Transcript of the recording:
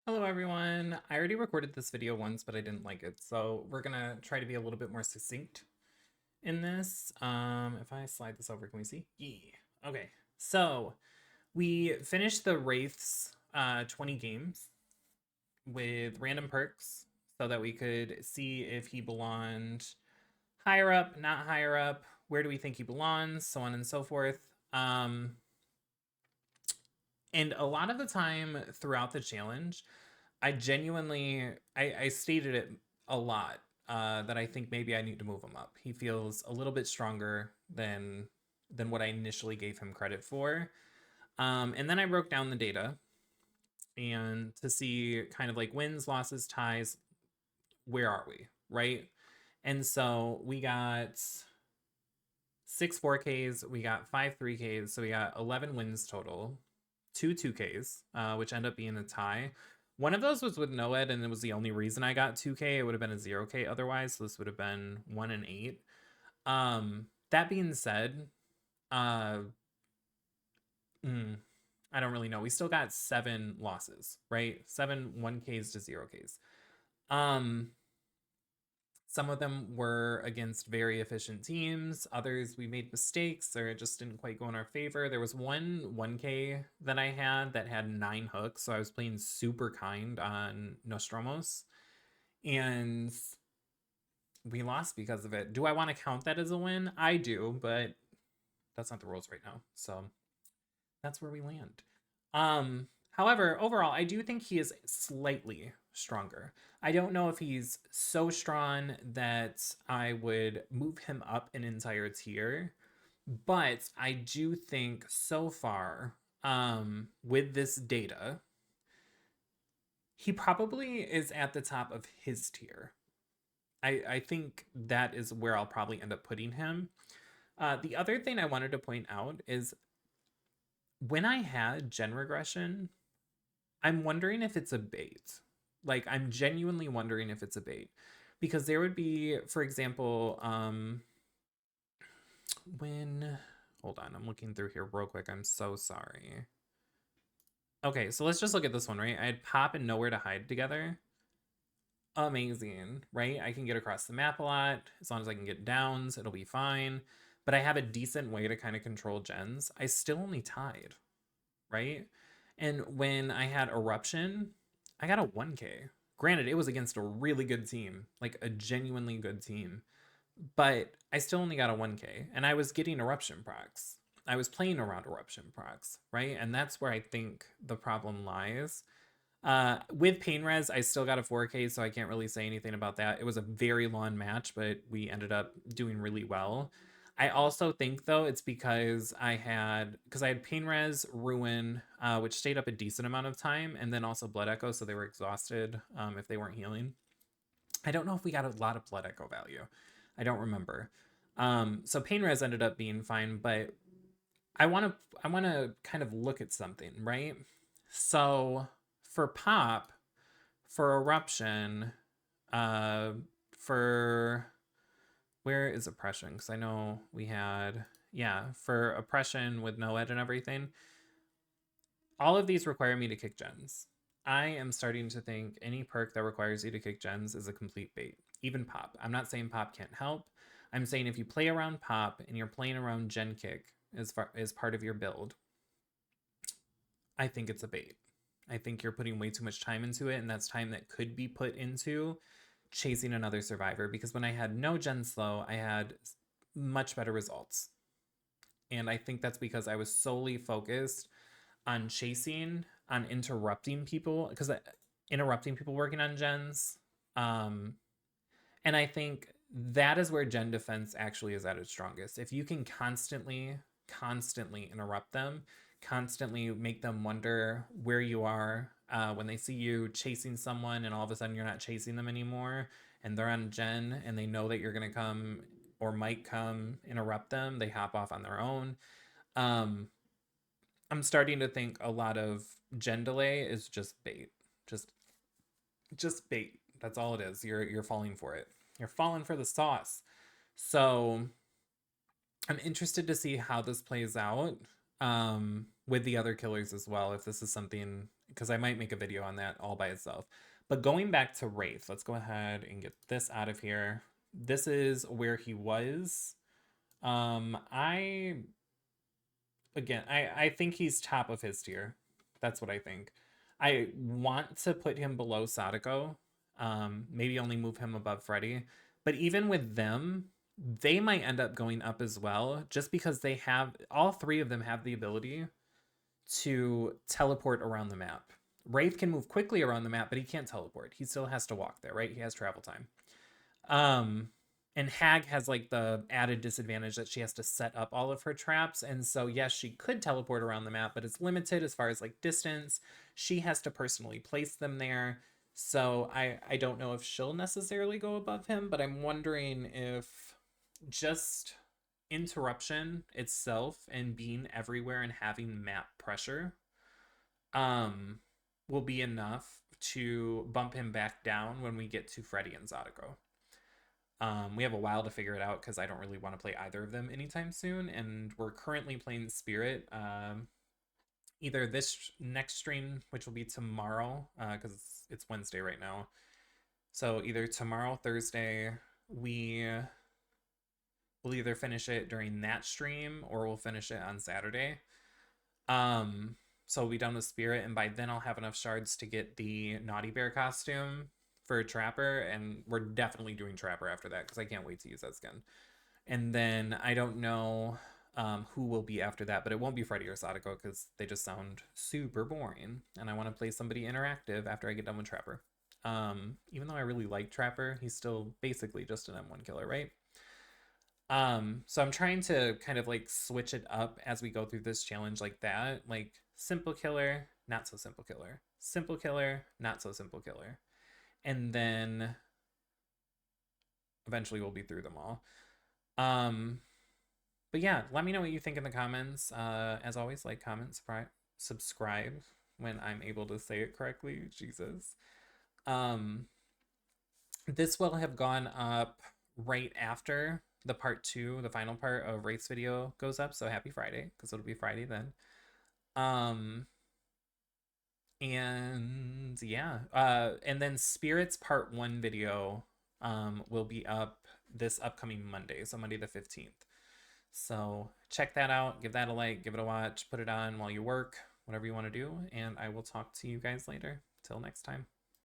Hello everyone. I already recorded this video once, but I didn't like it. So we're gonna try to be a little bit more succinct in this. If I slide this over, can we see? Yeah. Okay. So we finished the Wraith's 20 games with random perks so that we could see if he belonged higher up, not higher up, where do we think he belongs, so on and so forth. And a lot of the time throughout the challenge, I genuinely I stated it a lot that I think maybe I need to move him up. He feels a little bit stronger than what I initially gave him credit for. And then I broke down the data and to see kind of like wins, losses, ties, where are we, right? And so we got 6 4Ks, we got 5 3Ks, so we got 11 wins total, 2 2Ks, which end up being a tie. One of those was with Noed, and it was the only reason I got 2K. It would have been a 0K otherwise, so this would have been 1 and 8. That being said, uh, I don't really know. We still got 7 losses, right? 7 1Ks to 0Ks. Um, some of them were against very efficient teams. Others we made mistakes or it just didn't quite go in our favor. There was one 1K that I had that had 9 hooks, so I was playing super kind on Nostromos, and we lost because of it. Do I want to count that as a win? I do, but that's not the rules right now. So that's where we land. However, overall, I do think he is slightly stronger. I don't know if he's so strong that I would move him up an entire tier, but I do think so far, with this data, he probably is at the top of his tier. I think that is where I'll probably end up putting him. The other thing I wanted to point out is when I had gen regression, I'm wondering if it's a bait. Like, I'm genuinely wondering if it's a bait. Because there would be, for example, when. Hold on, I'm looking through here real quick. I'm so sorry. Okay, so let's just look at this one, right? I had Pop and Nowhere to Hide together. Amazing, right? I can get across the map a lot. As long as I can get downs, it'll be fine. But I have a decent way to kind of control gens. I still only tied, right? And when I had Eruption, I got a 1K. Granted, it was against a really good team, like a genuinely good team, but I still only got a 1K, and I was getting Eruption procs. I was playing around Eruption procs, right? And that's where I think the problem lies. With Pain Res, I still got a 4K, so I can't really say anything about that. It was a very long match, but we ended up doing really well. I also think though it's because I had Pain Res, Ruin, which stayed up a decent amount of time, and then also Blood Echo, so they were exhausted if they weren't healing. I don't know if we got a lot of Blood Echo value. I don't remember. So Pain Res ended up being fine, but I wanna kind of look at something, right? So for Pop, for Eruption, uh, for where is Oppression? Because I know we had, yeah, for Oppression with no ed and everything. All of these require me to kick gens. I am starting to think any perk that requires you to kick gens is a complete bait. Even Pop. I'm not saying Pop can't help. I'm saying if you play around Pop and you're playing around gen kick as part of your build, I think it's a bait. I think you're putting way too much time into it, and that's time that could be put into chasing another survivor. Because when I had no gen slow, I had much better results. And I think that's because I was solely focused on chasing, on interrupting people, because interrupting people working on gens. And I think that is where gen defense actually is at its strongest. If you can constantly interrupt them, constantly make them wonder where you are when they see you chasing someone and all of a sudden you're not chasing them anymore and they're on gen and they know that you're going to come or might come interrupt them, they hop off on their own. um, I'm starting to think a lot of gen delay is just bait. just just bait. That's all it is. You're falling for it. You're falling for the sauce. So I'm interested to see how this plays out. with the other killers as well, if this is something, because I might make a video on that all by itself. But going back to Wraith, let's go ahead and get this out of here. This is where he was. I again, I think he's top of his tier. That's what I think. I want to put him below Sadako. Maybe only move him above Freddy. But even with them, they might end up going up as well, just because they have, all three of them have the ability to teleport around the map. Wraith can move quickly around the map, but he can't teleport. He still has to walk there, right? He has travel time. And Hag has like the added disadvantage that she has to set up all of her traps. And so, yes, she could teleport around the map, but it's limited as far as like distance. She has to personally place them there. So I don't know if she'll necessarily go above him, but I'm wondering if just interruption itself and being everywhere and having map pressure will be enough to bump him back down when we get to Freddy and Zadako. We have a while to figure it out because I don't really want to play either of them anytime soon, and we're currently playing Spirit. Either this next stream, which will be tomorrow, because it's Wednesday right now. So either tomorrow, Thursday, we will either finish it during that stream or we'll finish it on Saturday. So we'll be done with Spirit, and by then I'll have enough shards to get the Naughty Bear costume for Trapper, and we're definitely doing Trapper after that because I can't wait to use that skin. And then I don't know who will be after that, but it won't be Freddy or Sadako because they just sound super boring, and I want to play somebody interactive after I get done with Trapper. Even though I really like Trapper, he's still basically just an M1 killer, right? So I'm trying to kind of like switch it up as we go through this challenge like that, like simple killer, not so simple killer, simple killer, not so simple killer. And then eventually we'll be through them all. But yeah, let me know what you think in the comments. As always, like, comment, subscribe when I'm able to say it correctly. Jesus. This will have gone up right after the part 2, the final part of Wraith's video goes up. So happy Friday, because it'll be Friday then. And yeah, and then Spirits part 1 video will be up this upcoming Monday, so Monday the 15th. So check that out, give that a like, give it a watch, put it on while you work, whatever you want to do, and I will talk to you guys later. Till next time.